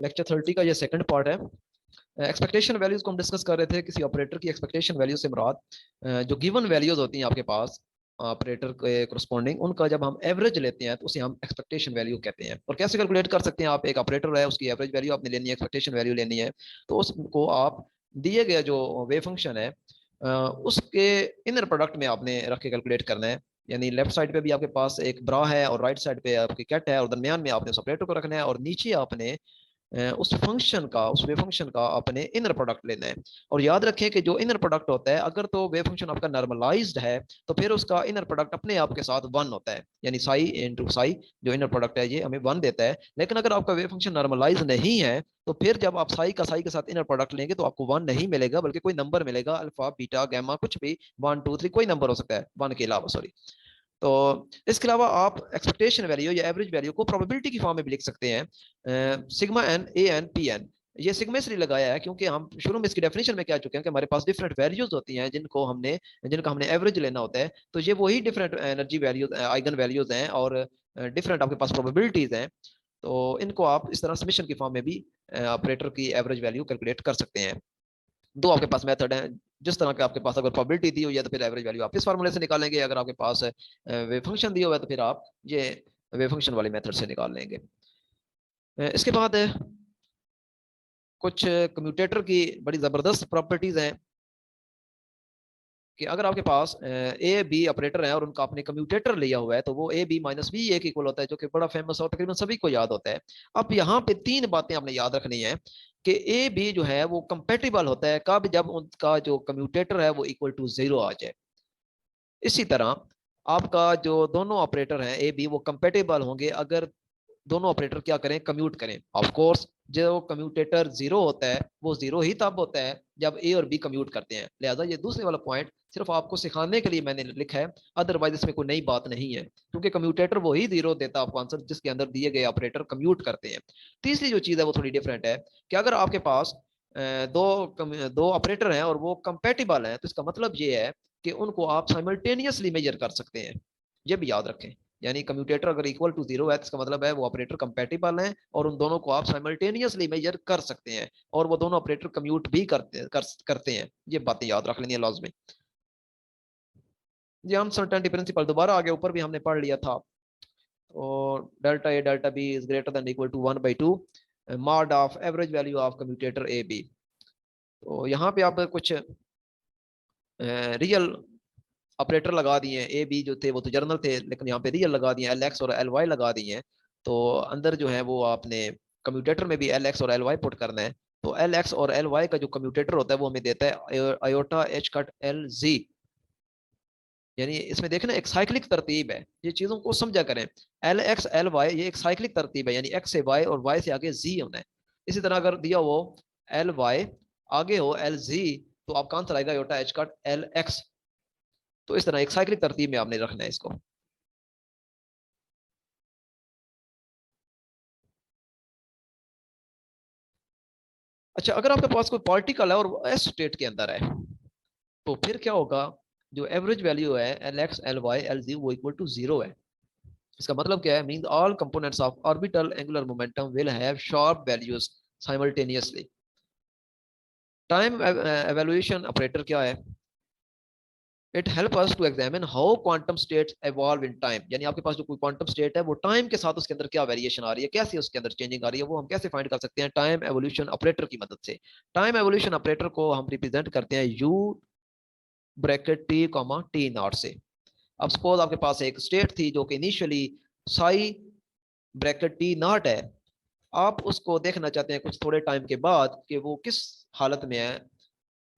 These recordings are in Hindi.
लेक्चर 30 का ये सेकंड पार्ट है। एक्सपेक्टेशन वैल्यूज को हम डिस्कस कर रहे थे। किसी ऑपरेटर की एक्सपेक्टेशन वैल्यू से मुराद जो गिवन वैल्यूज होती हैं आपके पास ऑपरेटर के करस्पॉन्डिंग, उनका जब हम एवरेज लेते हैं तो उसे हम एक्सपेक्टेशन वैल्यू कहते हैं। और कैसे कैलकुलेट कर सकते हैं? आप एक ऑपरेटर है, उसकी एवरेज वैल्यू आपने लेनी है, एक्सपेक्टेशन वैल्यू लेनी है, तो उसको आप दिए गए जो वे फंक्शन है उसके इनर प्रोडक्ट में आपने रख के कैलकुलेट करना है। यानी लेफ्ट साइड पे भी आपके पास एक ब्रा है और राइट साइड पे आपकी कैट है, और दरमियान में आपने उस ऑपरेटर को रखना है, और नीचे आपने उस फंक्शन का, उस वे फंक्शन का अपने इनर प्रोडक्ट लेना है। और याद रखें कि जो इनर प्रोडक्ट होता है, अगर तो वे फंक्शन आपका नॉर्मलाइज्ड है तो फिर उसका इनर प्रोडक्ट अपने आप के साथ वन होता है, यानी साई इंटू साई जो इनर प्रोडक्ट है ये हमें वन देता है। लेकिन अगर आपका वे फंक्शन नॉर्मलाइज नहीं है तो फिर जब आप साई का साई के साथ इनर प्रोडक्ट लेंगे तो आपको वन नहीं मिलेगा, बल्कि कोई नंबर मिलेगा, अल्फा बीटा गैमा कुछ भी, वन टू थ्री कोई नंबर हो सकता है वन के अलावा, सॉरी। तो इसके अलावा आप एक्सपेक्टेशन वैल्यू या एवरेज वैल्यू को प्रोबेबिलिटी की फॉर्म में भी लिख सकते हैं, sigma N A N P N. ये सिग्मा इसलिए लगाया है क्योंकि हम शुरू में इसकी डेफिनेशन में क्या चुके हैं कि हमारे पास डिफरेंट वैल्यूज होती हैं जिनका हमने एवरेज लेना होता है। तो ये वही different energy values, eigen values हैं, और डिफरेंट आपके पास प्रोबेबिलिटीज हैं। तो इनको आप इस तरह समेशन की फॉर्म में भी ऑपरेटर की एवरेज वैल्यू कैलकुलेट कर सकते हैं। दो आपके पास मेथड है। जिस तरह के आपके पास अगर प्रोबेबिलिटी दी हुई है तो फिर एवरेज वैल्यू आप इस फार्मूले से निकालेंगे, अगर आपके पास वे फंक्शन दिया हुआ है तो फिर आप ये वे फंक्शन वाली मेथड से निकाल लेंगे। इसके बाद कुछ कम्यूटेटर की बड़ी ज़बरदस्त प्रॉपर्टीज हैं कि अगर आपके पास ए बी ऑपरेटर है और उनका आपने कम्यूटेटर लिया हुआ है तो वो ए बी माइनस बी एक इक्वल होता है, जो कि बड़ा फेमस है और तकरीबन सभी को याद होता है। अब यहाँ पे तीन बातें आपने याद रखनी है कि ए बी जो है वो कंपेटिबल होता है कब? जब उनका जो कम्यूटेटर है वो इक्वल टू जीरो आ जाए। इसी तरह आपका जो दोनों ऑपरेटर हैं ए बी वो कंपेटिबल होंगे अगर दोनों ऑपरेटर क्या करें? कम्यूट करें। ऑफ कोर्स जो कम्यूटेटर जीरो होता है वो जीरो ही तब होता है जब ए और बी कम्यूट करते हैं। लिहाजा ये दूसरे वाला पॉइंट सिर्फ आपको सिखाने के लिए मैंने लिखा है, अदरवाइज इसमें कोई नई बात नहीं है, क्योंकि कम्यूटेटर वो ही जीरो देता है आपको आंसर जिसके अंदर दिए गए ऑपरेटर कम्यूट करते हैं। तीसरी जो चीज़ है वो थोड़ी डिफरेंट है कि अगर आपके पास दो ऑपरेटर हैं और वो कंपेटिबल हैं तो इसका मतलब ये है कि उनको आप साइमल्टेनियसली मेजर कर सकते हैं। ये भी याद रखें। यानी कम्यूटेटर अगर इक्वल टू जीरो है तो इसका मतलब है वो ऑपरेटर कंपेटिबल हैं और उन दोनों को आप साइमल्टेनियसली मेजर कर सकते हैं, और वो दोनों ऑपरेटर कम्यूट भी करते हैं। ये बातें याद रख लेनी है लाजमी। ये अनसर्टेनिटी प्रिंसिपल दोबारा आगे ऊपर भी हमने पढ़ लिया था। और delta A delta B is greater than equal to one by two mod of average value of commutator A B. तो यहाँ पे आप कुछ रियल ऑपरेटर लगा दिए हैं। ए बी जो थे वो तो जर्नल थे, लेकिन यहाँ पे रियल लगा दिए, एल एक्स और एल वाई लगा दिए हैं। तो अंदर जो है वो आपने कम्यूटेटर में भी एल एक्स और एल वाई पुट करना है। तो एल एक्स और एल वाई का जो कम्यूटेटर होता है वो हमें देता है iota H cut L G. यानी इसमें देखना एक साइक्लिक तरतीब है, ये चीज़ों को समझा करें। एल एक्स एल वाई ये एक साइक्लिक तरतीब है, यानी एक्स से वाई और वाई से आगे जी होना है। इसी तरह अगर दिया हो एल वाई आगे हो एल जी तो आपका आंसर आएगा iota H cut L x. तो इस तरह एक साइक्लिक तरतीब में आपने रखना है इसको। अच्छा, अगर आपके पास कोई पार्टिकल है और एस स्टेट के अंदर है तो फिर क्या होगा? जो एवरेज वैल्यू है L x L Y L Z वो इक्वल टू जीरो है। इसका मतलब क्या है? Mean all components of orbital angular momentum will have sharp values simultaneously. Time evaluation operator क्या है? It help us to examine how quantum states evolve in time. यानी आपके पास जो कोई क्वांटम स्टेट है वो टाइम के साथ उसके अंदर क्या वेरिएशन आ रही है, कैसे उसके अंदर चेंजिंग आ रही है, वो हम कैसे फाइंड कर सकते हैं? टाइम एवोल्यूशन ऑपरेटर की मदद से। टाइम एवोल्यूशन ऑपरेटर को हम रिप्रेजेंट करते हैं you bracket T comma T not से। अब सपोज आपके पास एक स्टेट थी जो कि initially Sai bracket T not है। आप उसको देखना चाहते हैं कुछ थोड़े टाइम के बाद कि वो किस हालत में है,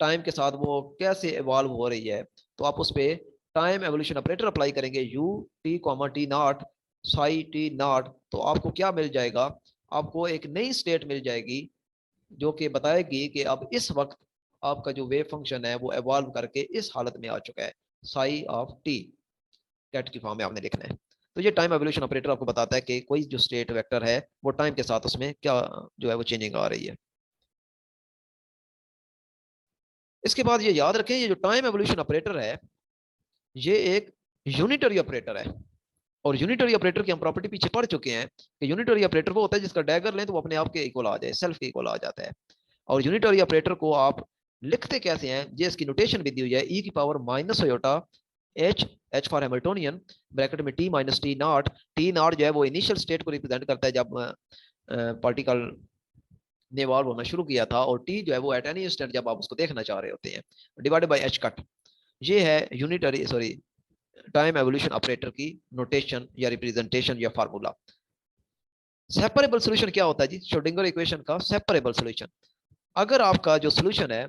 टाइम के साथ वो कैसे इवॉल्व हो रही है। तो आप उस पर टाइम एवोल्यूशन ऑपरेटर अप्लाई करेंगे U T comma T not Sai T not, तो आपको क्या मिल जाएगा? आपको एक नई स्टेट मिल जाएगी जो कि बताएगी कि अब इस वक्त आपका जो वेव फंक्शन है वो एवॉल्व करके इस हालत में आ चुका है, साई ऑफ टी। कैट की फॉर्म में आपने लिखना है। तो ये टाइम एवोल्यूशन ऑपरेटर आपको बताता है कि कोई जो स्टेट वेक्टर है वो टाइम के साथ उसमें क्या जो है वो चेंजिंग आ रही है। इसके बाद ये याद रखें, ये जो टाइम एवोल्यूशन ऑपरेटर है ये एक यूनिटरी ऑपरेटर है। और यूनिटरी ऑपरेटर की हम प्रॉपर्टी पीछे पढ़ चुके हैं कि यूनिटरी ऑपरेटर वो होता है जिसका डैगर लें तो वो अपने आप के इक्वल आ जाए, सेल्फ के इक्वल आ जाता है। और यूनिटरी ऑपरेटर को आप लिखते कैसे हैं, ये इसकी नोटेशन भी दी हुई है, ई की power minus iota H, H for Hamiltonian, bracket में T minus T naught. T naught जो है वो इनिशियल स्टेट को रिप्रेजेंट करता है जब पार्टिकल ने इवॉल्व होना शुरू किया था, और टी जो है वो एट एनी इंस्टेंट जब आप उसको देखना चाह रहे होते हैं, डिवाइडेड बाय एच कट। ये है unitary sorry time evolution operator की नोटेशन या रिप्रेजेंटेशन या फार्मूला। सेपरेबल सॉल्यूशन क्या होता है जी? श्रोडिंगर इक्वेशन का सेपरेबल सॉल्यूशन। अगर आपका जो सॉल्यूशन है,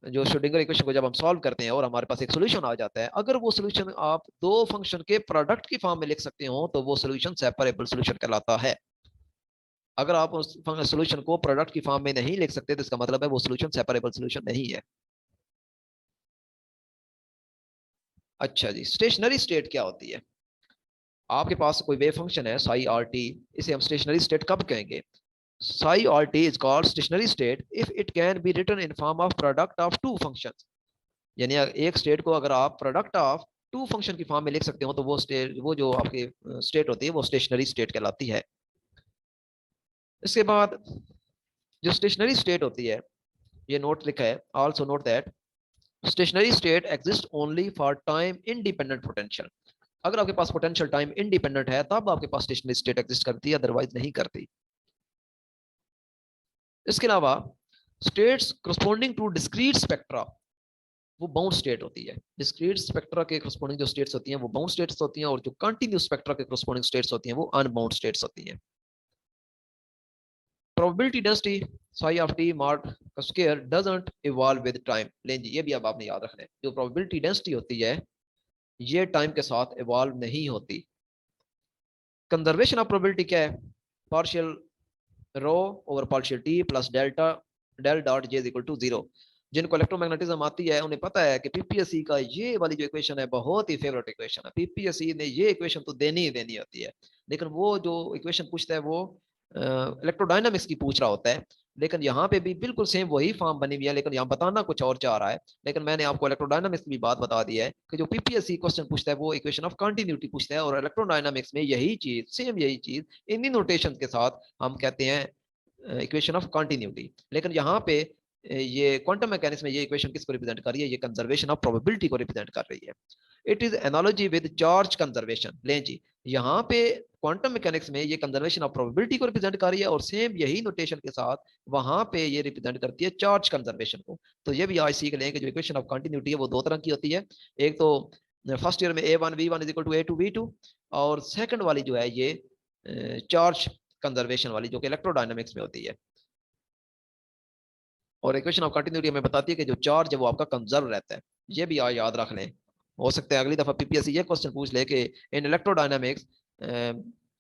जो श्रोडिंगर इक्वेशन को जब हम सॉल्व करते हैं और हमारे पास एक सॉल्यूशन आ जाता है, अगर वो सॉल्यूशन आप दो फंक्शन के प्रोडक्ट की फॉर्म में लिख सकते हो तो वो सॉल्यूशन सेपरेबल सॉल्यूशन कहलाता है। अगर आप उस सॉल्यूशन को प्रोडक्ट की फॉर्म में नहीं लिख सकते तो इसका मतलब है वो सॉल्यूशन सेपरेबल सॉल्यूशन नहीं है। अच्छा जी, स्टेशनरी स्टेट क्या होती है? आपके पास कोई वेव फंक्शन है साई आर टी, इसे हम स्टेशनरी स्टेट कब कहेंगे? Psi R T is called stationary state if it can be written in form of product of two functions. यानी एक स्टेट को अगर आप प्रोडक्ट ऑफ टू फंक्शन की फॉर्म में लिख सकते हो तो वो स्टेट, वो जो आपकी स्टेट होती है वो स्टेशनरी स्टेट कहलाती है। इसके बाद जो स्टेशनरी स्टेट होती है, ये नोट लिखा है, also note that stationery state exist only for time independent potential. अगर आपके पास पोटेंशियल टाइम इंडिपेंडेंट है तब आपके पास स्टेशनरी स्टेट एग्जिस्ट करती है, अदरवाइज नहीं करती। इसके अलावा states corresponding to discrete spectra वो बाउंड स्टेट होती है। डिस्क्रीट स्पेक्ट्रा के करस्पॉन्डिंग जो स्टेट्स होती हैं वो बाउंड स्टेट्स होती हैं, और जो कंटिन्यूस स्पेक्ट्रा के करस्पॉन्डिंग स्टेट्स होती हैं वो अनबाउंड स्टेट्स होती हैं। Probability density psi of t mod square doesn't evolve with time. लें जी, ये भी अब आपने याद रखना है, जो प्रोबेबिलिटी डेंसिटी होती है ये टाइम के साथ इवॉल्व नहीं होती। कंजर्वेशन ऑफ प्रोबेबिलिटी क्या है? Partial rho over partial T plus delta del dot J is equal to zero. जिनको इलेक्ट्रोमैग्नेटिज्म आती है उन्हें पता है कि पीपीएससी का ये वाली जो इक्वेशन है बहुत ही फेवरेट इक्वेशन है। पीपीएससी ने ये इक्वेशन तो देनी ही देनी होती है, लेकिन वो जो इक्वेशन पूछता है वो इलेक्ट्रोडायनामिक्स की पूछ रहा होता है। लेकिन यहाँ पे भी बिल्कुल सेम वही फॉर्म बनी हुई है, लेकिन यहाँ बताना कुछ और चाह रहा है। लेकिन मैंने आपको इलेक्ट्रोडायनामिक्स की भी बात बता दी है कि जो पीपीएससी क्वेश्चन पूछता है वो इक्वेशन ऑफ कंटिन्यूटी पूछता है, और इलेक्ट्रोडायनामिक्स में यही चीज, सेम यही चीज इन्हीं नोटेशन के साथ हम कहते हैं इक्वेशन ऑफ कंटिन्यूटी। लेकिन यहाँ पे ये क्वांटम मैकेनिक्स में ये इक्वेशन किसको रिप्रेजेंट कर रही है? ये कंजर्वेशन ऑफ प्रोबेबिलिटी को रिप्रेजेंट कर रही है। It is analogy with charge conservation. लें जी, यहाँ पे क्वांटम मैकेनिक्स में ये कंजर्वेशन ऑफ प्रोबेबिलिटी को रिप्रेजेंट कर रही है, और सेम यही नोटेशन के साथ वहां पे ये रिप्रेजेंट करती है चार्ज कंजर्वेशन को। तो ये भी आज सीख लें कि जो इक्वेशन ऑफ कंटिन्यूटी है वो दो तरह की होती है। एक तो फर्स्ट ईयर में A1 V1 is equal to A2 V2, और सेकंड वाली जो है ये चार्ज कंजर्वेशन वाली जो कि इलेक्ट्रोडायनामिक्स में होती है। और इक्वेशन ऑफ कंटिन्यूटी हमें बताती है कि जो चार्ज है वो आपका कंजर्व रहता है। ये भी याद रख लें, हो सकता है अगली दफा पीपीएससी ये क्वेश्चन पूछ ले कि in electrodynamics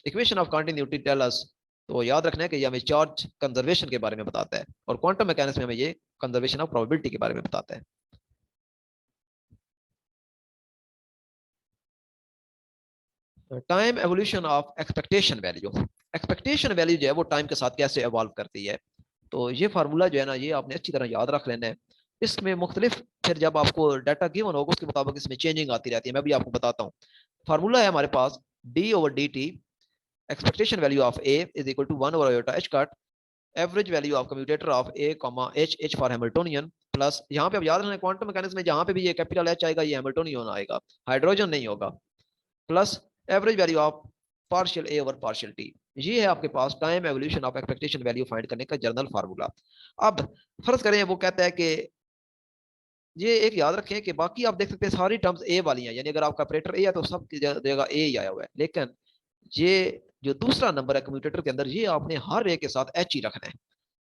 equation of continuity tell us, तो याद रखना है कि ये हमें चार्ज कंजर्वेशन के बारे में बताता है, और क्वांटम मैकेनिक्स में हमें ये कंजर्वेशन ऑफ प्रोबेबिलिटी के बारे में बताता है। Time evolution of expectation value. Expectation value जो है वो टाइम के साथ कैसे एवॉल्व करती है, तो ये फार्मूला जो है ना ये आपने अच्छी तरह याद रख लेना है। इसमें मुख्तलिफ फिर जब आपको डाटा गिवन होगा उसके मुताबिक इसमें चेंजिंग आती रहती है। मैं भी आपको बताता हूँ। फार्मूला है हमारे पास D over D T, expectation value of A is equal to 1 over iota H cut, average value of commutator of A comma H, H for Hamiltonian, plus यहाँ पे अब याद रखना क्वांटम मैकेनिक्स में जहाँ पे भी ये कैपिटल एच आएगा ये हैमिल्टोनियन आएगा, हाइड्रोजन नहीं होगा, plus average value of partial A over partial T. ये है आपके पास time evolution of expectation value find करने का जनरल फार्मूला। अब फर्ज करें वो कहता है कि ये एक याद रखें कि बाकी आप देख सकते हैं सारी टर्म्स ए वाली हैं, यानी अगर आपका ऑपरेटर ए है तो सब जगह ए ही आया हुआ है। लेकिन ये जो दूसरा नंबर है कम्यूटेटर के अंदर, ये आपने हर ए के साथ एच ही रखना है।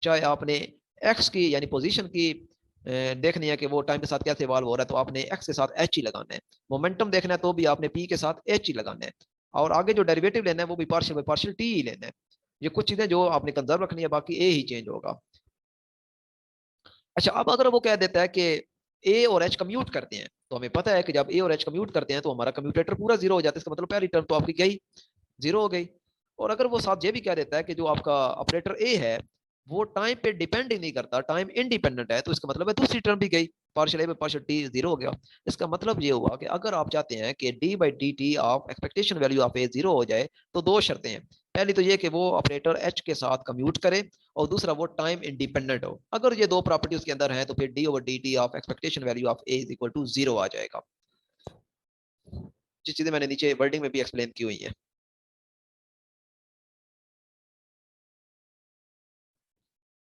चाहे आपने एक्स की यानी पोजीशन की देखनी है कि वो टाइम के साथ कैसे इवॉल्व हो रहा है तो आपने एक्स के साथ एच ही लगाना है। मोमेंटम देखना है तो भी आपने पी के साथ एच ही लगाना है, और आगे जो डेरिवेटिव लेना है वो भी पार्शियल बाय पार्शियल टी ही लेना है। ये कुछ चीजें जो आपने कंजर्व रखनी है, बाकी ए ही चेंज होगा। अच्छा, अब अगर वो कह देता है कि ए और एच कम्यूट करते हैं, तो हमें पता है कि जब ए और एच कम्यूट करते हैं तो हमारा कम्यूटेटर पूरा जीरो हो जाता है। इसका मतलब पहली टर्म तो आपकी गई, जीरो हो गई। और अगर वो साथ ये भी कह देता है कि जो आपका ऑपरेटर ए है वो टाइम पे डिपेंड ही नहीं करता, टाइम इंडिपेंडेंट है, तो इसका मतलब है दूसरी टर्म भी गई। Partial A by partial T zero हो गया। इसका मतलब ये हुआ कि अगर आप चाहते हैं कि D by D T of expectation value of A zero हो जाए तो दो शर्तें हैं। पहली तो ये कि वो ऑपरेटर एच के साथ कम्यूट करे, और दूसरा वो टाइम इंडिपेंडेंट हो। अगर ये दो प्रॉपर्टी उसके अंदर है तो फिर D over D T of expectation value of A is equal to zero आ जाएगा। जिस चीजें मैंने नीचे वर्डिंग में भी एक्सप्लेन की हुई है।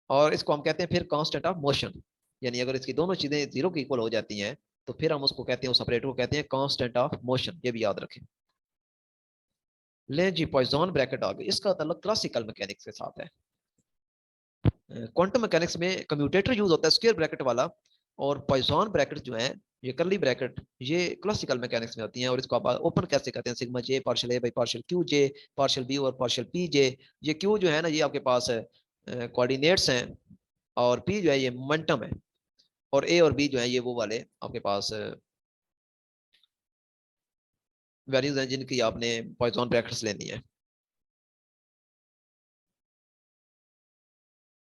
और इसको हम कहते हैं फिर कांस्टेंट ऑफ मोशन, यानी अगर इसकी दोनों चीजें जीरो की इक्वल हो जाती हैं तो फिर हम उसको कहते हैं, उस ऑपरेटर को कहते हैं कांस्टेंट ऑफ मोशन। ये भी याद रखें। ले जी पॉइजन ब्रैकेट आ गई, इसका ताल्लुक क्लासिकल मैकेनिक्स के साथ है। क्वांटम मैकेनिक्स में कम्यूटेटर यूज होता है स्क्वायर ब्रैकेट वाला, और पॉइजन ब्रैकेट जो है ये कर्ली ब्रैकेट, ये क्लासिकल मैकेनिक्स में होती हैं। और इसको आप ओपन कैसे करते हैं, sigma J partial A by partial Q J partial B और पार्शियल पी जे। ये क्यू जो है ना ये आपके पास कोऑर्डिनेट्स हैं, और पी जो है ये मोमेंटम है, और ए और बी जो है ये वो वाले आपके पास वैल्यूज हैं जिनकी आपने पॉइजन ब्रैकेट्स लेनी है।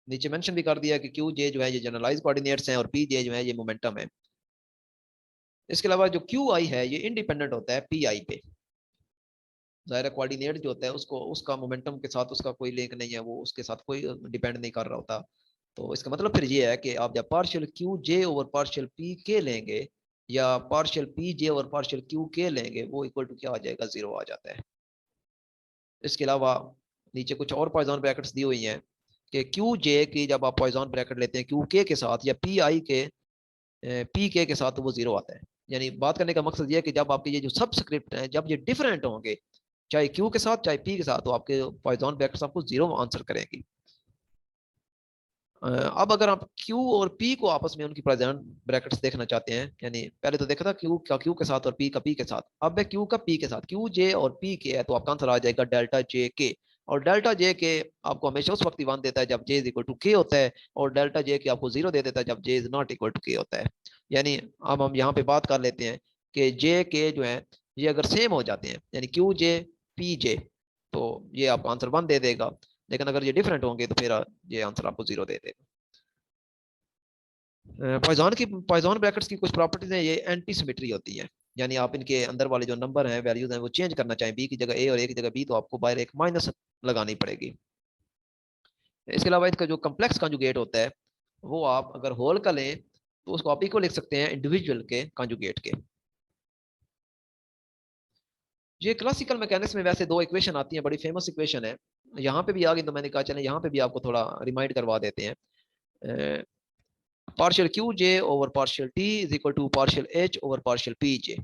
नीचे मेंशन भी कर दिया कि क्यू जे जो है ये जनरलाइज कोऑर्डिनेट्स हैं, और पी जे जो है ये मोमेंटम है। इसके अलावा जो क्यू आई है ये इंडिपेंडेंट होता है पी आई पे। ज़ाहिर है कोऑर्डिनेट जो होता है उसको उसका मोमेंटम के साथ उसका कोई लिंक नहीं है, वो उसके साथ कोई डिपेंड नहीं कर रहा होता। तो इसका मतलब फिर ये है कि आप जब partial Q J over partial P के लेंगे, या partial P J over partial Q के लेंगे, वो इक्वल टू क्या आ जाएगा, जीरो आ जाता है। इसके अलावा नीचे कुछ और पॉइजन ब्रैकेट्स दी हुई हैं कि क्यू जे की जब आप पॉइजन ब्रैकेट लेते हैं क्यू के साथ या पी आई के पी के साथ, तो वो जीरो आता है। यानी बात करने का मकसद ये है कि जब आपके ये जो सबस्क्रिप्ट हैं जब ये डिफरेंट होंगे, चाहे क्यू के साथ चाहे पी के साथ, तो आपके पॉइजन ब्रैकेट्स आपको जीरो आंसर करेंगी। अब अगर आप क्यू और पी को आपस में उनकी प्रेजेंट ब्रैकेट्स देखना चाहते हैं, यानी पहले तो देखा था क्यू का क्यू के साथ और पी का पी के साथ, अब है क्यू का पी के साथ, क्यू जे और पी के है, तो आपका आंसर आ जाएगा डेल्टा जे के। और डेल्टा जे के आपको हमेशा उस वक्त ही वन देता है जब जे इज इक्वल टू के होता है, और डेल्टा जे के आपको जीरो दे देता है जब जे इज नॉट इक्वल टू के होता है। यानी अब हम यहाँ पे बात कर लेते हैं कि जे के जो है ये अगर सेम हो जाते हैं, यानी क्यू जे पी जे, तो ये आपको आंसर वन दे देगा। लेकिन अगर ये डिफरेंट होंगे तो फिर ये आंसर आपको जीरो दे देगा। पॉइजन ब्रैकेट्स की कुछ प्रॉपर्टीज हैं, ये एंटी सिमेट्री होती है। यानी आप इनके अंदर वाले जो नंबर हैं वैल्यूज हैं वो चेंज करना चाहें, बी की जगह ए और ए की जगह बी, तो आपको बाहर एक माइनस लगानी पड़ेगी। इसके अलावा इसका जो कम्प्लेक्स कॉन्जुगेट होता है वो आप अगर होल का लें तो उसको आप इक्वल लिख सकते हैं इंडिविजुअल के कॉन्जुगेट के। ये क्लासिकल मैकेनिक्स में वैसे दो इक्वेशन आती हैं, बड़ी फेमस इक्वेशन है। यहाँ पे भी आ गई तो मैंने कहा चले यहाँ पे भी आपको थोड़ा रिमाइंड करवा देते हैं। Partial Q J over partial T is equal to partial H over partial P J.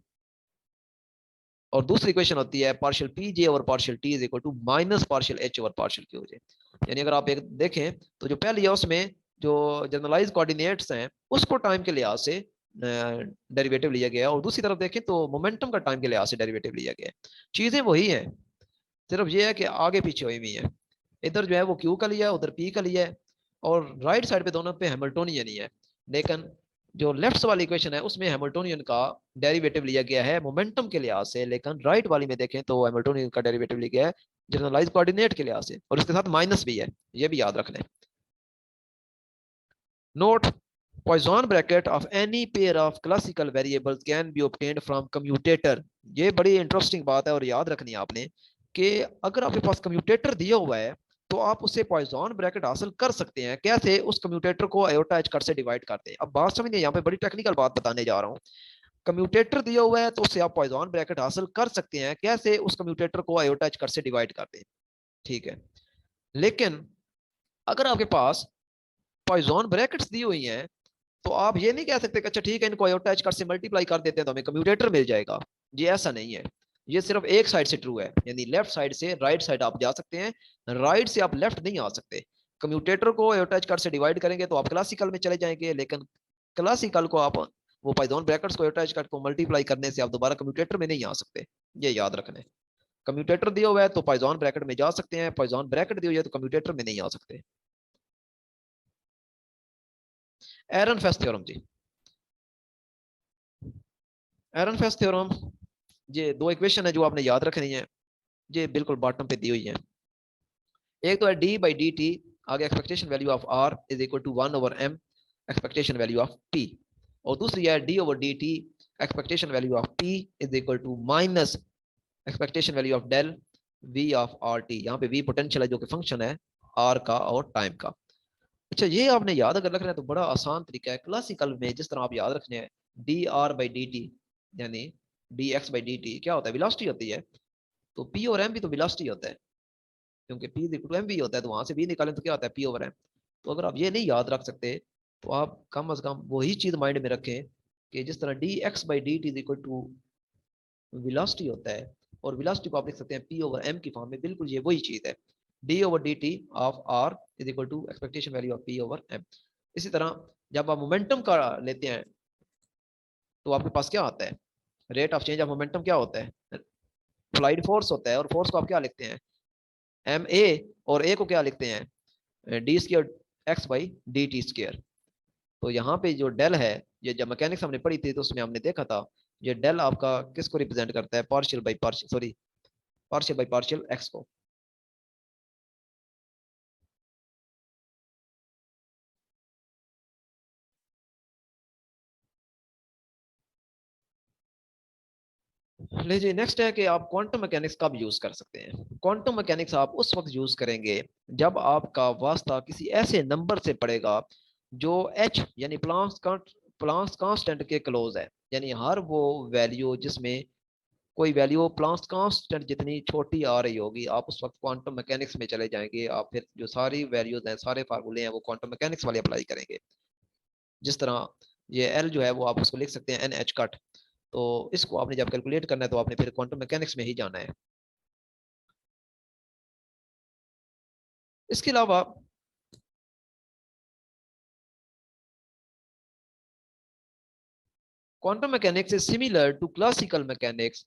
और दूसरी इक्वेशन होती है partial P J over partial T is equal to minus partial H over partial Q J. यानी अगर आप एक देखें तो जो पहली है उसमें जो जनरलाइज कोऑर्डिनेट्स हैं उसको टाइम के लिहाज से डेरिवेटिव लिया गया है, और दूसरी तरफ देखें तो मोमेंटम का टाइम के लिहाज से डेरिवेटिव लिया गया है। चीजें वही हैं, सिर्फ ये है कि आगे पीछे हुई हुई है। इधर जो है वो क्यू का लिया है, उधर पी का लिया है, और राइट साइड पे दोनों पे हैमिल्टोनियन ही है। लेकिन जो लेफ्ट वाली इक्वेशन है उसमें हैमिल्टोनियन का डेरिवेटिव लिया गया है मोमेंटम के लिहाज से, लेकिन राइट वाली में देखें तो हैमिल्टोनियन का डेरिवेटिव लिया गया है जनरलाइज कोऑर्डिनेट के लिहाज से, और इसके साथ माइनस भी है, ये भी याद रख लें। Note poison bracket of any pair of classical variables can be obtained from commutator. ये बड़ी इंटरेस्टिंग बात है और याद रखनी है आपने कि अगर आपके पास कम्यूटेटर दिया हुआ है तो आप उससे पॉइजन ब्रैकेट हासिल कर सकते हैं। कैसे? उस कम्यूटेटर को आयोटा एच कट से डिवाइड करते हैं। अब बात समझिए, यहाँ पे बड़ी टेक्निकल बात बताने जा रहा हूँ। कम्यूटेटर दिया हुआ है तो उससे आप पॉइजन ब्रैकेट हासिल कर सकते हैं। कैसे? उस कम्यूटेटर को आयोटा एच कट से डिवाइड करते हैं, ठीक है। लेकिन अगर आपके पास पॉइजन ब्रैकेट्स दी हुई हैं तो आप ये नहीं कह सकते कि अच्छा ठीक है इनको आयोटा एच कट से मल्टीप्लाई कर देते हैं तो हमें कम्यूटेटर मिल जाएगा। ये ऐसा नहीं है, ये सिर्फ एक साइड से ट्रू है, यानी लेफ्ट साइड से राइट साइड आप जा सकते हैं, राइट से आप लेफ्ट नहीं आ सकते। कम्यूटेटर को आयोटा एच कट से डिवाइड करेंगे तो आप क्लासिकल में चले जाएंगे, लेकिन क्लासिकल को आप वो पाइथन ब्रैकेट्स को आयोटा एच कट को मल्टीप्लाई करने से आप दोबारा कम्यूटेटर में नहीं आ सकते। ये याद रखना है। कम्यूटेटर दिया हुआ है तो पाइथन ब्रैकेट में जा सकते हैं, पाइथन ब्रैकेट दी हुई है तो कम्यूटेटर में नहीं आ सकते। एरनफेस्ट थ्योरम जी, एरनफेस्ट थ्योरम, ये दो इक्वेशन है जो आपने याद रखनी है, ये बिल्कुल बॉटम पे दी हुई है। एक तो है डी बाई डी टी, आगे expectation value of are is equal to one over M expectation value of T, और दूसरी है D over D T expectation value of P is equal to minus expectation value of del V of R T. यहाँ पे वी पोटेंशियल है जो कि फंक्शन है आर का और टाइम का। अच्छा, ये आपने याद अगर रखना है तो बड़ा आसान तरीका है। क्लासिकल में जिस तरह आप याद रखने हैं D R by D T यानी D x by D T क्या होता है, वेलोसिटी होती है। तो पी और एम भी तो वेलोसिटी होता है, क्योंकि पी इक्वल टू एम भी होता है, तो वहां से भी निकालें तो क्या होता है पी ओवर एम। तो अगर आप ये नहीं याद रख सकते तो आप कम अज कम वही चीज माइंड में रखें कि जिस तरह d x by D t is equal to velocity होता है, और वेलोसिटी को आप लिख सकते हैं पी ओवर एम की फॉर्म में, बिल्कुल ये वही चीज है। D over D T of are is equal to expectation value of p over m. इसी तरह जब आप मोमेंटम का लेते हैं तो आपके पास क्या आता है, rate of change of momentum क्या होता है, फ्लाइट फोर्स होता है। और फोर्स को आप क्या लिखते हैं एम ए, और ए को क्या लिखते हैं D square x by D T square. तो यहाँ पे जो डेल है, ये जब मैकेनिक्स हमने पढ़ी थी तो उसमें हमने देखा था ये डेल आपका किसको रिप्रेजेंट करता है, partial by partial, sorry partial by partial x को। लीजिए नेक्स्ट है कि आप क्वांटम मैकेनिक्स कब यूज कर सकते हैं। क्वांटम मैकेनिक्स आप उस वक्त यूज करेंगे जब आपका वास्ता किसी ऐसे नंबर से पड़ेगा जो एच यानी प्लांक्स कांस्टेंट के क्लोज है। यानी हर वो वैल्यू जिसमें कोई वैल्यू प्लांक्स कांस्टेंट जितनी छोटी आ रही होगी, आप उस वक्त क्वांटम मैकेनिक्स में चले जाएंगे। आप फिर जो सारी वैल्यूज हैं, सारे फार्मूले हैं, वो क्वांटम मैकेनिक्स वाले अप्लाई करेंगे। जिस तरह ये एल जो है वो आप उसको लिख सकते हैं एन एच कट। तो इसको आपने जब कैलकुलेट करना है तो आपने फिर क्वांटम मैकेनिक्स में ही जाना है। इसके अलावा quantum mechanics is similar to classical mechanics.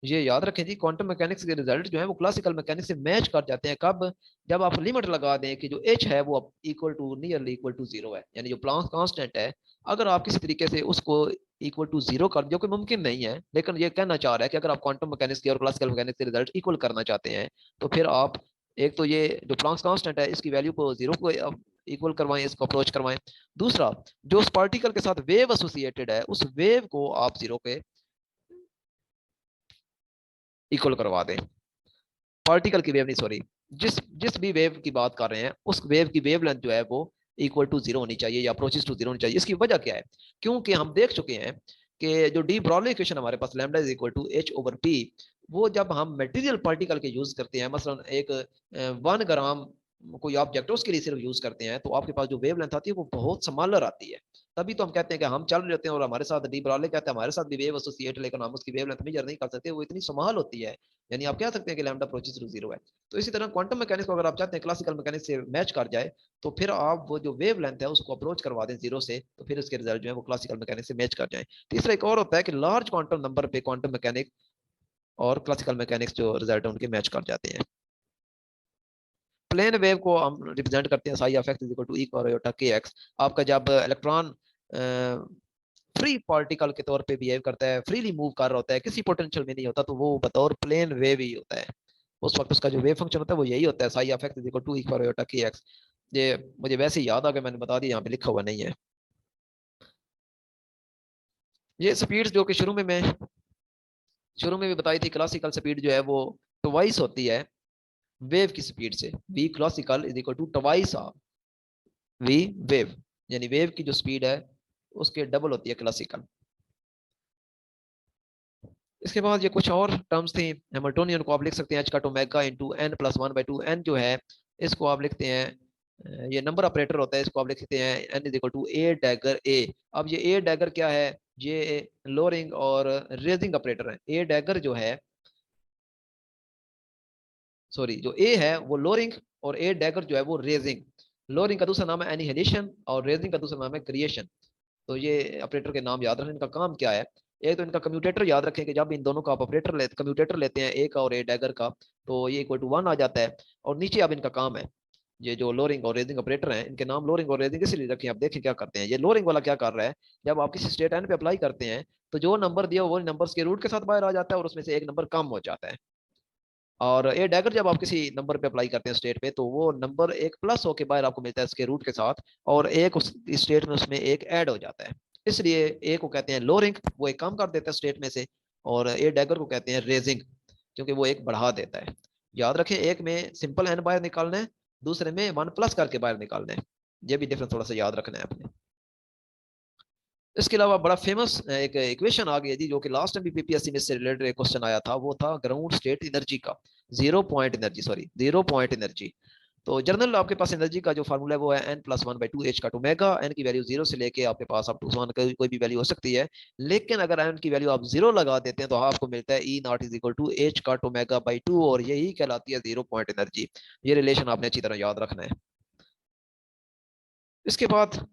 ये याद रखें जी, क्वांटम मैकेनिक्स के रिजल्ट जो है वो क्लासिकल मैकेनिक्स से मैच कर जाते हैं। कब, जब आप लिमिट लगा दें कि जो एच है वो equal to nearly equal to zero है, यानी जो प्लांक कांस्टेंट है अगर आप किसी तरीके से उसको इक्वल टू जीरो कर, जो कि मुमकिन नहीं है, लेकिन ये कहना चाह रहा है कि अगर आप क्वांटम मैकेनिक्स के और क्लासिकल मैकेनिक्स के रिजल्ट इक्वल करना चाहते हैं तो फिर आप एक तो ये जो प्लांक कांस्टेंट है इसकी वैल्यू को जीरो को इक्वल करवाएं, इसको अप्रोच करवाएं। दूसरा, जो उस पार्टिकल के साथ वेव एसोसिएटेड है उस वेव को आप जीरो के इक्वल करवा दें। पार्टिकल की वेव नहीं, सॉरी, जिस जिस भी वेव की बात कर रहे हैं उस वेव की वेवलेंथ जो है वो इक्वल टू जीरो होनी चाहिए या अप्रोचेस टू जीरो होनी चाहिए। इसकी वजह क्या है, क्योंकि हम देख चुके हैं कि जो डी ब्रॉगली इक्वेशन हमारे पास lambda is equal to H over P, वो जब हम मटेरियल पार्टिकल के यूज करते हैं, मसलन एक 1 ग्राम कोई ऑब्जेक्ट उसके लिए सिर्फ यूज करते हैं, तो आपके पास जो वेवलेंथ आती है वो बहुत स्मॉलर आती है। तभी तो हम कहते हैं कि हम चल रहे होते हैं और हमारे साथ डी ब्रॉगली कहते हैं हमारे साथ भी वेव एसोसिएट, लेकिन हम उसकी वेवलेंथ मेजर नहीं कर सकते, वो इतनी स्मॉल होती है। यानी आप कह सकते हैं कि लैम्डा अप्रोचेस टू जीरो है। तो इसी तरह क्वांटम मैकेनिक्स को अगर आप चाहते हैं क्लासिकल मैकेनिक्स से मैच कर जाए तो फिर आप वो जो वेव लेंथ है उसको अप्रोच करवा दें जीरो से, तो फिर उसके रिजल्ट जो है वो क्लासिकल मैकेनिक्स से मैच कर जाए। तीसरा एक और होता है कि लार्ज क्वांटम नंबर पे क्वांटम मैकेनिक्स और क्लासिकल मैकेनिक्स जो रिजल्ट है उनके मैच कर जाते हैं। प्लेन वेव को हम रिप्रेजेंट करते हैं psi of x is equal to e power iota k x. आपका जब इलेक्ट्रॉन फ्री पार्टिकल के तौर पे बिहेव करता है, फ्रीली मूव कर रहा होता है, किसी पोटेंशियल में नहीं होता, तो वो बतौर प्लेन वेव ही होता है। उस वक्त उसका जो वेव फंक्शन होता है वो यही होता है, psi of x is equal to e power iota k x. ये मुझे वैसे ही याद आ गया, मैंने बता दिया, यहाँ पे लिखा हुआ नहीं है। ये स्पीड जो कि शुरू में भी बताई थी, क्लासिकल स्पीड जो है वो ट्वाइस होती है वेव की स्पीड से। V classical is equal to twice of v wave, यानी वेव की जो स्पीड है उसके डबल होती है क्लासिकल। इसके बाद ये कुछ और टर्म्स थी। हैमिल्टोनियन को आप लिख सकते हैं h cut omega into n plus one by two. N जो है इसको आप लिखते हैं, ये नंबर ऑपरेटर होता है, इसको आप लिख सकते हैं N is equal to A dagger A. अब ये ए डैगर क्या है, ये लोअरिंग और रेजिंग ऑपरेटर है। ए डैगर जो है, सॉरी, जो ए है वो लोअरिंग और ए डैगर जो है वो रेजिंग। लोअरिंग का दूसरा नाम है एनिहिलेशन और रेजिंग का दूसरा नाम है क्रिएशन। तो ये ऑपरेटर के नाम याद रखें, इनका काम क्या है। एक तो इनका कम्यूटेटर याद रखें कि जब इन दोनों का आप ऑपरेटर कम्यूटेटर लेते हैं ए का और ए डैगर का, तो ये इक्वल टू वन आ जाता है। और नीचे अब इनका काम है, ये जो लोअरिंग और रेजिंग ऑपरेटर हैं इनके नाम लोअरिंग और रेजिंग इसलिए रखें। आप देखें क्या करते हैं, ये लोअरिंग वाला क्या कर रहा है, जब आप किसी स्टेट एन पे अप्लाई करते हैं तो जो नंबर दिया वो नंबर के रूट के साथ बाहर आ जाता है और उसमें से एक नंबर कम हो जाता है। और ए डैगर जब आप किसी नंबर पे अप्लाई करते हैं स्टेट पे, तो वो नंबर एक प्लस होके बाहर आपको मिलता है इसके रूट के साथ, और एक उस स्टेट में उसमें एक ऐड हो जाता है। इसलिए ए को कहते हैं लोअरिंग, वो एक कम कर देता है स्टेट में से, और ए डैगर को कहते हैं रेजिंग, क्योंकि वो एक बढ़ा देता है। याद रखें, एक में सिंपल एन बाहर निकालना है, दूसरे में वन प्लस करके बाहर निकालना है। ये भी डिफरेंस थोड़ा सा याद रखना है आपने। इसके अलावा बड़ा फेमस एक इक्वेशन आ गई है जी, जो कि लास्ट टाइम भी पीपीएससी में इससे रिलेटेड एक क्वेश्चन आया था, वो था ग्राउंड स्टेट एनर्जी का, जीरो पॉइंट एनर्जी। तो जनरल आपके पास एनर्जी का जो फार्मूला है वो है n+1/2 h का ओमेगा। एन की वैल्यू जीरो से लेके आपके पास आप टू वन कोई भी वैल्यू हो सकती है, लेकिन अगर एन की वैल्यू आप जीरो लगा देते हैं तो आपको मिलता है E0 = h का ओमेगा/2, और यही कहलाती है जीरो पॉइंट एनर्जी। ये रिलेशन आपने अच्छी तरह याद रखना है। इसके बाद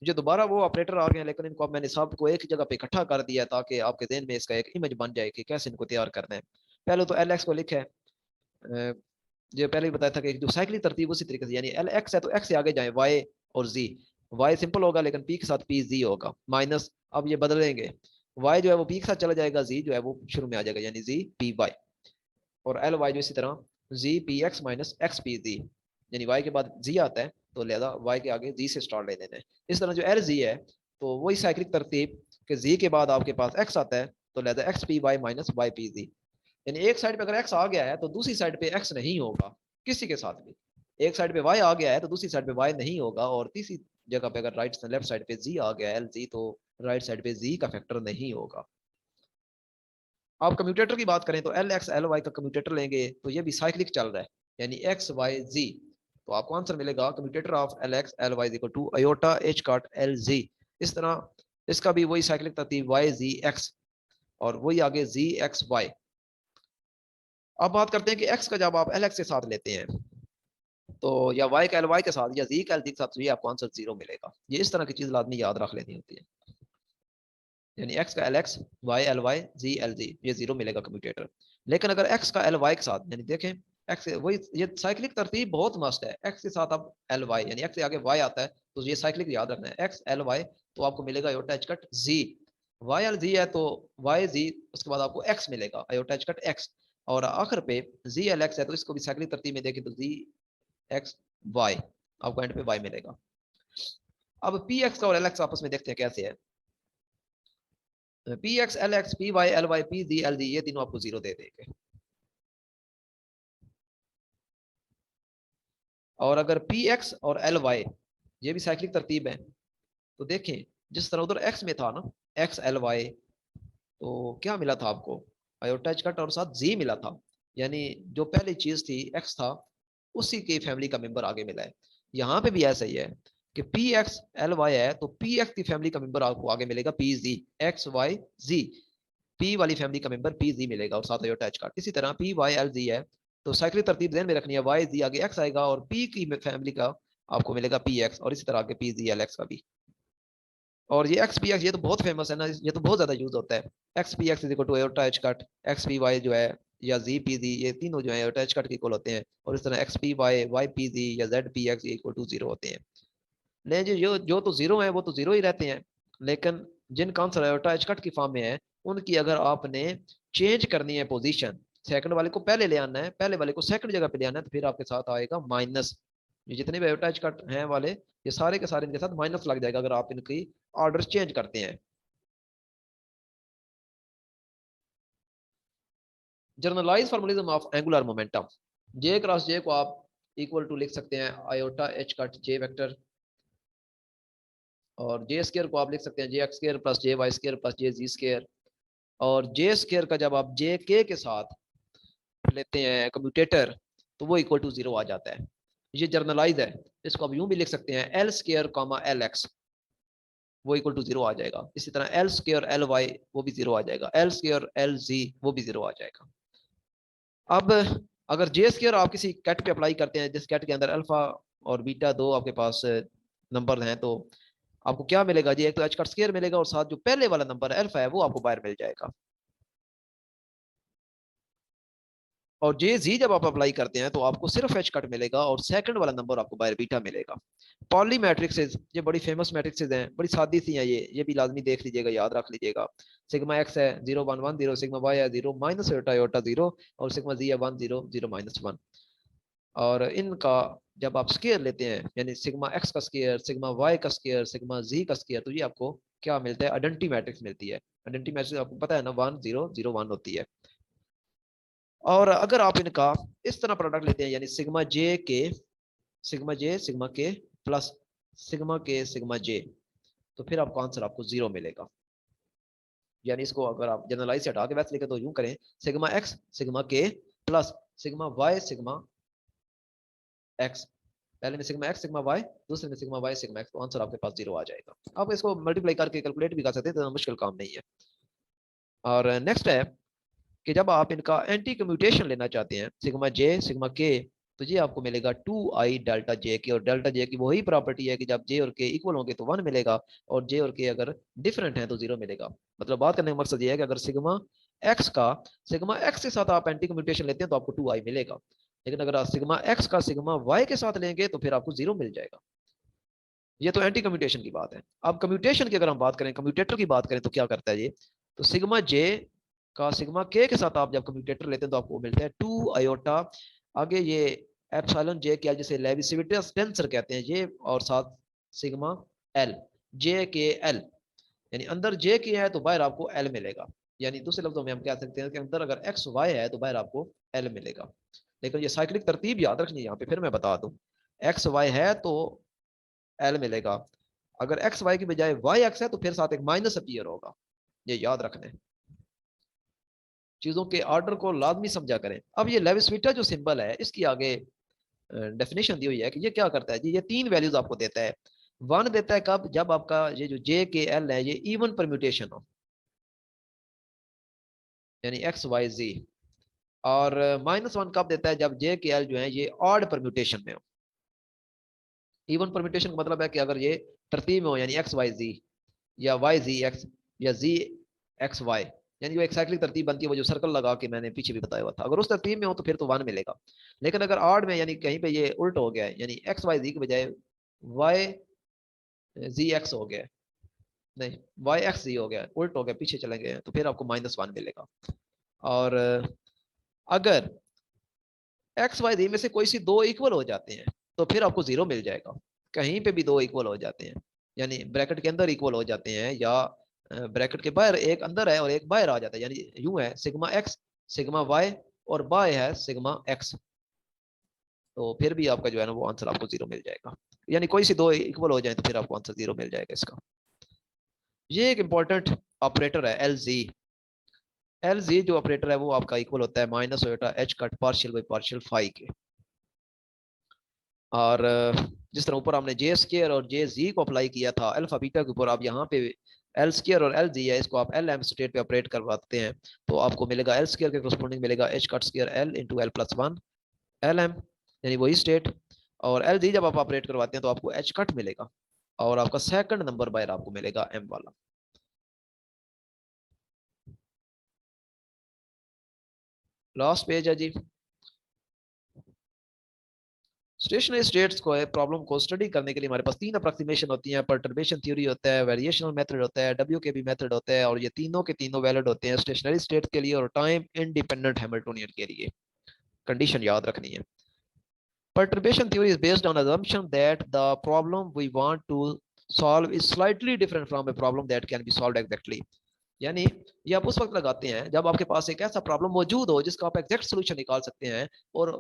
जो दोबारा वो ऑपरेटर आ गए हैं, लेकिन इनको अब मैंने सबको एक जगह पे इकट्ठा कर दिया ताकि आपके ज़हन में इसका एक इमेज बन जाए कि कैसे इनको तैयार करना है। पहले तो एल एक्स को लिखा है, जो पहले ही बताया था कि जो साइक्लिक तरतीब उसी तरीके से, यानी एल एक्स है तो एक्स से आगे जाए वाई और जी। वाई सिंपल होगा, लेकिन पी के साथ पी जी होगा माइनस। अब ये बदलेंगे, वाई जो है वो पी के साथ चला जाएगा, जी जो है वो शुरू में आ जाएगा, यानी जी पी वाई। और एल वाई जो इसी तरह G P x minus x P z, यानी वाई के बाद जी आता है तो लिहाजा वाई के आगे जी से स्टार्ट ले देना है। इस तरह जो एल जी है तो वही साइक्लिक तरतीब के जी के बाद आपके पास एक्स आता है तो लिहाजा x p y minus y p z. यानी एक साइड पे अगर एक्स आ गया है तो दूसरी साइड पे एक्स नहीं होगा किसी के साथ भी। एक साइड पे वाई आ गया है तो दूसरी साइड पे वाई नहीं होगा, और तीसरी जगह पे अगर लेफ्ट साइड पे जी आ गया है एल जी, तो राइट साइड पे जी का फैक्टर नहीं होगा। आप कम्यूटेटर की बात करें तो एल एक्स एल वाई का कम्यूटेटर लेंगे तो ये भी साइक्लिक चल रहा है, यानी एक्स वाई जी। तो आपको आंसर मिलेगा commutator of l x L y equal to iota h cut l z. इस तरह इसका भी वही साइक्लिक तरतीब वाई जी एक्स, और वही आगे जी एक्स वाई। अब बात करते हैं कि एक्स का जब आप एल एक्स के साथ लेते हैं तो या वाई का एल वाई के साथ या जी का एल जी के साथ, तो ये आपको आंसर जीरो मिलेगा। ये इस तरह की चीज लाजमी याद रख लेनी होती है, यानी एक्स का l x y l y z l z, ये जीरो मिलेगा कम्यूटेटर। लेकिन अगर एक्स का एल वाई के साथ, यानी देखें एक्स वही, ये साइक्लिक तरतीब बहुत मस्त है। एक्स के साथ अब एल वाई, यानी एक्स से आगे वाई आता है तो ये साइक्लिक याद रखना है, एक्स एल वाई, तो आपको मिलेगा अयोटा एच कट जी। वाई एल जी है तो वाई जी, उसके बाद आपको एक्स मिलेगा अयोटा एच कट एक्स, और आखिर पे जी एल एक्स है तो इसको भी साइक्लिक तरतीब में देखें तो जी एक्स वाई, आपको एंड पे वाई मिलेगा। अब पी एक्स का और एल एक्स आपस में देखते हैं कैसे है। P x l x p y l y p z l z, ये तीनों आपको जीरो दे देंगे। और अगर पी एक्स और एल वाई ये भी साइक्लिक तरतीब है, तो देखें जिस तरह उधर एक्स में था ना, एक्स एल वाई, तो क्या मिला था आपको, अयोटा कट और साथ जी मिला था, यानी जो पहली चीज थी एक्स था उसी की फैमिली का मेंबर आगे मिला है। यहाँ पे भी ऐसा ही है कि पी एक्स एल वाई है तो पी एक्स की फैमिली का मेंबर आपको आगे मिलेगा पी जी एक्स वाई जी, पी वाली फैमिली का मेंबर पी जी मिलेगा और साथ अयोटा का। इसी तरह पी वाई एल जी है तो साइक्लिक तरतीब ध्यान में रखनी है, वाई जी आगे एक्स आएगा और पी की फैमिली का आपको मिलेगा पी एक्स, और इसी तरह आगे पी जी एल एक्स का भी। और ये एक्स पी एक्स ये तो बहुत फेमस है ना, ये तो बहुत ज्यादा यूज होता है। X p x is equal to iota h cut x p y जो है, या जी पी जी, ये तीनों जो है अयोटा एच कट के इक्वल होते हैं, और इस तरह x p y y p z या जेड पी एक्स ये इक्वल टू जीरो होते हैं। लेकिन जो जो तो जीरो है वो तो जीरो ही रहते हैं, लेकिन जिनका आंसर अयोटा एच कट की फॉर्म में है उनकी अगर आपने चेंज करनी है पोजीशन, सेकंड वाले को पहले ले आना है, पहले वाले को सेकंड जगह पे ले आना है, तो फिर आपके साथ आएगा माइनस। ये जितने भी अयोटा एच कट हैं वाले, ये सारे के सारे इनके साथ माइनस लग जाएगा अगर आप इनकी ऑर्डर चेंज करते हैं। Generalise formalism of angular momentum, j cross j को आप इक्वल टू लिख सकते हैं iota H cut j vector, और जे स्केयर को आप लिख सकते हैं j x square plus j y square plus j z square. और जे स्केयर का जब आप जे के साथ लेते हैं कम्यूटेटर तो वो इक्वल टू जीरो आ जाता है। ये जर्नलाइज है, इसको आप यूं भी लिख सकते हैं L square comma L x, वो इक्वल टू जीरो आ जाएगा। इसी तरह एल स्केयर एल वाई वो भी जीरो आ जाएगा, एल स्केयर एल जी वो भी जीरो आ जाएगा। अब अगर जे स्केयर आप किसी कैट पे अप्लाई करते हैं जिस कैट के अंदर अल्फा और बीटा दो आपके पास नंबर हैं, तो आपको क्या मिलेगा जी, एक तो एच का स्केयर मिलेगा और साथ जो पहले वाला नंबर अल्फा है वो आपको बाहर मिल जाएगा। और जे जी जब आप अप्लाई करते हैं तो आपको सिर्फ एच कट मिलेगा और सेकंड वाला नंबर आपको बाहर बीटा मिलेगा। पॉली मैट्रिक्सेस ये बड़ी फेमस मैट्रिक्सेस हैं, बड़ी सादी सी हैं, ये भी लाजमी देख लीजिएगा, याद रख लीजिएगा। सिग्मा एक्स है 0 1 1 0, सिग्मा वाई है 0 माइनस योटा योटा 0, और सिग्मा जी है 1 0 0 -1। और इनका जब आप स्केयर लेते हैं यानी सिग्मा एक्स का स्केयर, सिग्मा वाई का स्केयर, सिग्मा जी का स्केयर, तो ये आपको क्या मिलता है, आइडेंटिटी मैट्रिक्स मिलती है। आइडेंटिटी मैट्रिक्स आपको पता है ना, 1 0 0 1 होती है। और अगर आप इनका इस तरह प्रोडक्ट लेते हैं यानी सिग्मा जे सिग्मा के प्लस सिग्मा जे, तो फिर आपको आंसर आपको 0 मिलेगा। यानी इसको अगर आप जनरलाइज से हटा के वैसे लिखे तो यूं करें, सिग्मा एक्स सिग्मा के plus sigma y sigma x, पहले में सिग्मा एक्स सिग्मा वाई, दूसरे में सिग्मा वाई सिग्मा एक्स, तो आंसर आपके पास 0 आ जाएगा। आप इसको मल्टीप्लाई करके कैलकुलेट भी कर सकते हैं, तो मुश्किल काम नहीं है। और नेक्स्ट है कि जब आप इनका एंटी कम्यूटेशन लेना चाहते हैं सिग्मा जे सिग्मा के, तो ये आपको मिलेगा 2i डेल्टा जे के, और डेल्टा जे की वही प्रॉपर्टी है कि जब जे और के इक्वल होंगे तो 1 मिलेगा, और जे और के अगर डिफरेंट है तो 0 मिलेगा। मतलब बात करने का मकसद ये है कि अगर सिग्मा एक्स के साथ आप एंटी कम्यूटेशन लेते हैं तो आपको 2i मिलेगा, लेकिन अगर आप सिग्मा एक्स का सिग्मा वाई के साथ लेंगे तो फिर आपको 0 मिल जाएगा। ये तो एंटी कम्यूटेशन की बात है। अब कम्यूटेशन की अगर हम बात करें, कम्यूटेटर की बात करें, तो क्या करता है ये, तो सिग्मा जे का सिग्मा के साथ आप जब कम्यूटेटर लेते हैं तो आपको मिलता है 2 i, आगे ये एप्सिलॉन जे क्या, जिसे लेविसिविटस टेंसर कहते हैं ये, और साथ सिग्मा एल जे के एल, यानी अंदर जे के है तो बाहर आपको एल मिलेगा। यानी दूसरे लफ्जों में हम कह सकते हैं कि अंदर अगर एक्स वाई है तो बाहर आपको एल मिलेगा। लेकिन ये साइक्लिक तरतीब याद रखनी है यहाँ पे, फिर मैं बता दूं, एक्स वाई है तो एल मिलेगा, अगर एक्स वाई की बजाय वाई एक्स है तो फिर साथ एक माइनस अपीयर होगा। ये याद रखने, चीजों के ऑर्डर को लाजमी समझा करें। अब ये लेविसविटा जो सिंबल है इसकी आगे डेफिनेशन दी हुई है कि ये क्या करता है जी, ये 3 वैल्यूज आपको देता है। 1 देता है कब, जब आपका ये जो जे के एल है ये इवन परम्यूटेशन हो, यानी एक्स वाई जी। और -1 कब देता है, जब जे के एल जो है ये ऑड परम्यूटेशन में हो। इवन परम्यूटेशन का मतलब है कि अगर ये तरतीब में हो, यानी एक्स वाई जी या वाई जी एक्स या जी एक्स वाई, यानी जो एक साइक्लिक तरतीब बनती है वो जो सर्कल लगा के मैंने पीछे भी बताया हुआ था, अगर उस तरतीब में हो तो फिर तो 1 मिलेगा। लेकिन अगर ऑड में यानी कहीं पे ये उल्ट हो गया है, यानी एक्स वाई जी के बजाय वाई जी एक्स हो गया, नहीं वाई एक्स जी हो गया, उल्ट हो गया, पीछे चले गए, तो फिर आपको -1 मिलेगा। और अगर एक्स वाई जी में से कोई सी 2 इक्वल हो जाते हैं तो फिर आपको 0 मिल जाएगा। कहीं पे भी 2 इक्वल हो जाते हैं, यानी ब्रैकेट के अंदर इक्वल हो जाते हैं, या ब्रैकेट के बाहर एक अंदर है और एक बाहर आ जाता है, यानी यूं है सिग्मा एक्स सिग्मा वाई और बाय है सिग्मा एक्स, तो फिर भी आपका जो है ना वो आंसर आपको 0 मिल जाएगा। यानी कोई सी 2 इक्वल हो जाए तो फिर आपको आंसर 0 मिल जाएगा इसका। ये एक इंपॉर्टेंट ऑपरेटर है एल जी। एल जी जो ऑपरेटर है वो आपका इक्वल होता है -h cut partial by partial phi के। और जिस तरह ऊपर हमने जे स्केयर और जे जी को अप्लाई किया था अल्फा बीटा के ऊपर, आप यहाँ पे एल स्केयर और एल जी है, इसको आप एल एम स्टेट पे ऑपरेट करवाते हैं, तो आपको मिलेगा एल स्केयर के करस्पॉन्डिंग मिलेगा h cut square l into l plus 1 l m, यानी वही स्टेट। और एल जी जब आप ऑपरेट करवाते हैं तो आपको एच कट मिलेगा, और आपका सेकंड नंबर बायर आपको मिलेगा एम वाला। लास्ट पेज है जी। स्टेशनरी स्टेट्स को प्रॉब्लम को स्टडी करने के लिए हमारे पास 3 अप्रोक्सीमेशन होती हैं, परटर्बेशन थ्योरी होता है, वेरिएशनल मेथड होता है, डब्ल्यू के बी मेथड होता है, और ये तीनों के तीनों वैलिड होते हैं स्टेशनरी स्टेट के लिए और टाइम इंडिपेंडेंट हैमिल्टोनियन के लिए। कंडीशन याद रखनी है। Perturbation theory is based on assumption that the problem we want to solve is slightly different from a problem that can be solved exactly। यानी ये आप उस वक्त लगाते हैं जब आपके पास एक ऐसा प्रॉब्लम मौजूद हो जिसका आप एग्जैक्ट सोल्यूशन निकाल सकते हैं, और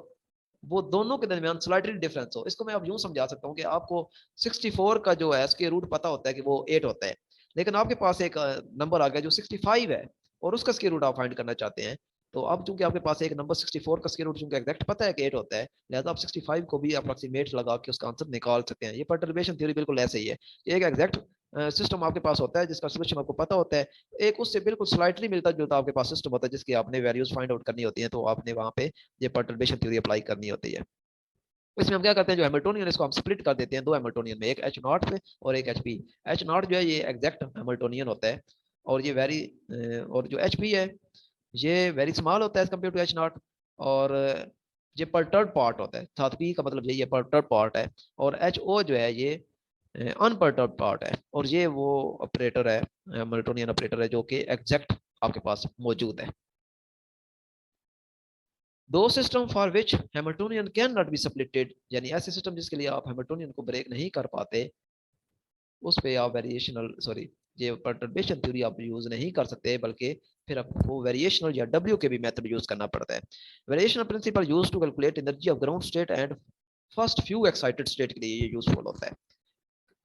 वो दोनों के दरमियान स्लाइटली डिफरेंस हो। इसको मैं आप यूं समझा सकता हूँ कि आपको 64 का जो है इसके रूट पता होता है कि वो 8 होता है, लेकिन आपके पास एक नंबर आ गया जो 65 है और उसका स्क्वायर रूट आप फाइंड करना चाहते हैं। तो अब चूंकि आपके पास एक नंबर 64 का स्क्वायर रूट चूंकि एग्जैक्ट पता है कि 8 होता है, लिहाजा आप 65 को भी अप्रोक्सीमेट लगा के उसका आंसर निकाल सकते हैं। ये परटर्बेशन थ्योरी बिल्कुल ऐसे ही है, एक एग्जैक्ट सिस्टम आपके पास होता है जिसका सोल्यूशन आपको पता होता है, एक उससे बिल्कुल स्लाइटली मिलता जुलता आपके पास सिस्टम होता है जिसकी आपने वैल्यूज फाइंड आउट करनी होती है, तो आपने वहां पे ये परटर्बेशन थ्योरी अप्लाई करनी होती है। इसमें हम क्या करते हैं, जो हैमिल्टोनियन इसको हम स्प्लिट कर देते हैं 2 हैमिल्टोनियन में, एक एच नॉट पे और एक एच पी। एच नॉट जो है ये एग्जैक्ट हैमिल्टोनियन होता है, और ये वेरी और जो एच पी है ये वेरी स्मॉल होता है as compare to h naught, और ये परटर्ड पार्ट होता है, साथ पी का मतलब यही है परटर्ड पार्ट है, और एच ओ जो है ये अनपर्टर्ड पार्ट है, और ये वो ऑपरेटर है हैमिल्टोनियन ऑपरेटर है जो कि एग्जैक्ट आपके पास मौजूद है। दो system for which Hamiltonian can not be splitted, यानी ऐसे सिस्टम जिसके लिए आप हैमिल्टोनियन को ब्रेक नहीं कर पाते, उस पे आप वेरिएशनल सॉरी ये परटर्बेशन थ्योरी आप यूज नहीं कर सकते, बल्कि फिर आपको वेरिएशनल या W K B method use करना पड़ता है। Variational principle use to calculate energy of ground state and first few excited state के लिए ये यूजफुल होता है।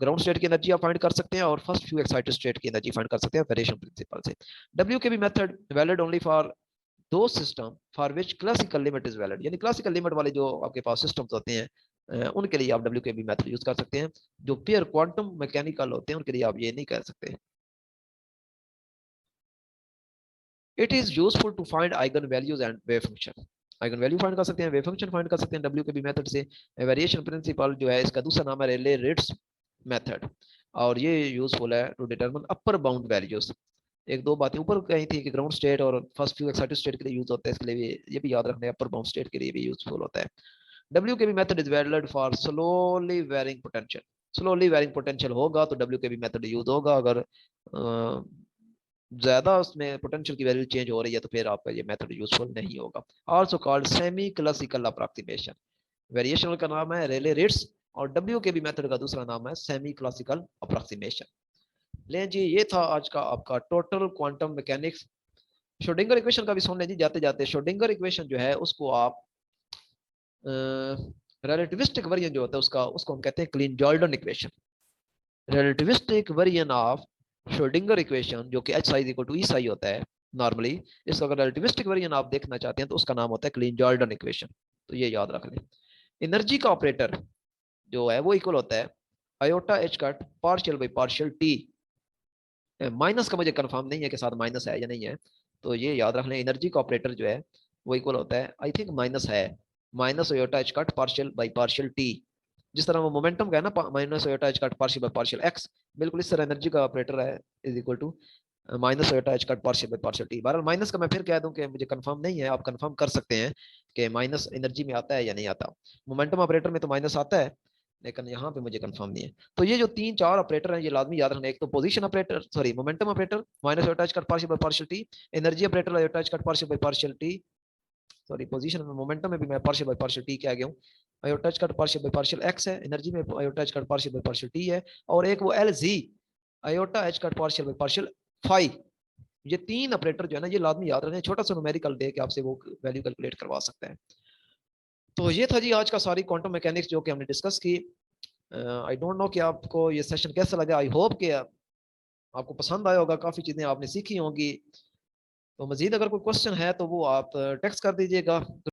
ग्राउंड स्टेट की एनर्जी आप फाइंड कर सकते हैं और फर्स्ट फ्यू एक्साइटेड स्टेट की एनर्जी फाइंड कर सकते हैं वेरिएशन प्रिंसिपल से। W K B method valid only for the system for which classical limit is valid, यानी क्लासिकल लिमिट वाले जो आपके पास सिस्टम्स होते हैं उनके लिए आप W K B method use कर सकते हैं। जो प्योर क्वांटम मैकेनिकल होते हैं उनके लिए आप ये नहीं कर सकते। It is useful to find eigen values and wave function, eigen value find कर सकते हैं, वेव फंक्शन फाइंड कर सकते हैं डब्ल्यू के भी मेथड से। वेरिएशन प्रिंसिपल जो है इसका दूसरा नाम है रेले रेट्स मेथड, और ये यूजफुल है to determine upper bound values. एक दो बातें ऊपर कही थी कि ग्राउंड स्टेट और फर्स्ट फ्यू एक्साइटेड स्टेट के लिए यूज होता है, इसके लिए भी ये भी याद रखना है, अपर बाउंड स्टेट के लिए भी यूजफुल होता है। W K B method is valid for slowly varying potential, slowly varying potential होगा तो W K B method use होगा। अगर ज्यादा उसमें पोटेंशियल की वैल्यू चेंज हो रही है तो फिर आपका ये मेथड यूजफुल नहीं होगा। Also called semi classical approximation, variational का नाम है रेले रेट्स और डब्ल्यू के भी मेथड का दूसरा नाम है सेमी क्लासिकल अप्रॉक्सीमेशन। ले जी, ये था आज का आपका total quantum mechanics. Schrodinger equation का भी सुन लें जी जाते जाते। श्रोडिंगर इक्वेशन जो है उसको आप रिलेटिविस्टिक वेरिएंट जो होता है उसका, उसको हम कहते हैं clean Jordan equation. Relativistic variant of Schrodinger equation जो कि एच साइज इक्वल टू ई साई होता है नॉर्मली, इसका अगर रिलेटिविस्टिक वेरिएंट आप देखना चाहते हैं तो उसका नाम होता है क्लीन जॉर्डन इक्वेशन, तो ये याद रख लें। एनर्जी का ऑपरेटर जो है वो इक्वल होता है iota H cut partial by partial T. Minus का मुझे कंफर्म नहीं है कि साथ माइनस है या नहीं है, तो ये याद रख लें एनर्जी का ऑपरेटर जो है वो इक्वल होता है, आई थिंक माइनस है, minus iota H cut partial by partial t. जिस तरह वो मोमेंटम का है ना minus iota H cut partial by partial x, बिल्कुल इस तरह एनर्जी का ऑपरेटर है is equal to minus iota H cut partial by partial t. बहरहाल माइनस का मैं फिर कह दूं कि मुझे कंफर्म नहीं है, आप कंफर्म कर सकते हैं कि माइनस एनर्जी में आता है या नहीं आता। मोमेंटम ऑपरेटर में तो माइनस आता है, लेकिन यहाँ पे मुझे कंफर्म नहीं है। तो ये जो तीन चार ऑपरेटर हैं ये लाजमी याद रखना। एक तो position operator sorry momentum operator minus iota H cut partial by partial T, energy operator iota H cut partial by partial T, sorry position में मोमेंटम में भी मैं पार्शियल बाय पार्शियल टी के आ गया हूँ। Iota H cut partial by partial x है, एनर्जी में iota H cut partial by partial T है, और एक वो L G iota H cut partial by partial five. ये तीन ऑपरेटर जो है ना ये लाजमी याद रखना, छोटा सा न्यूमेरिकल दे के आपसे वो वैल्यू कैलकुलेट करवा सकता है। तो ये था जी आज का सारी क्वांटम मैकेनिक्स जो कि हमने डिस्कस की। आई डोंट नो कि आपको ये सेशन कैसा लगा, आई होप कि आपको पसंद आया होगा, काफ़ी चीज़ें आपने सीखी होंगी। तो मजीद अगर कोई क्वेश्चन है तो वो आप टेक्स्ट कर दीजिएगा।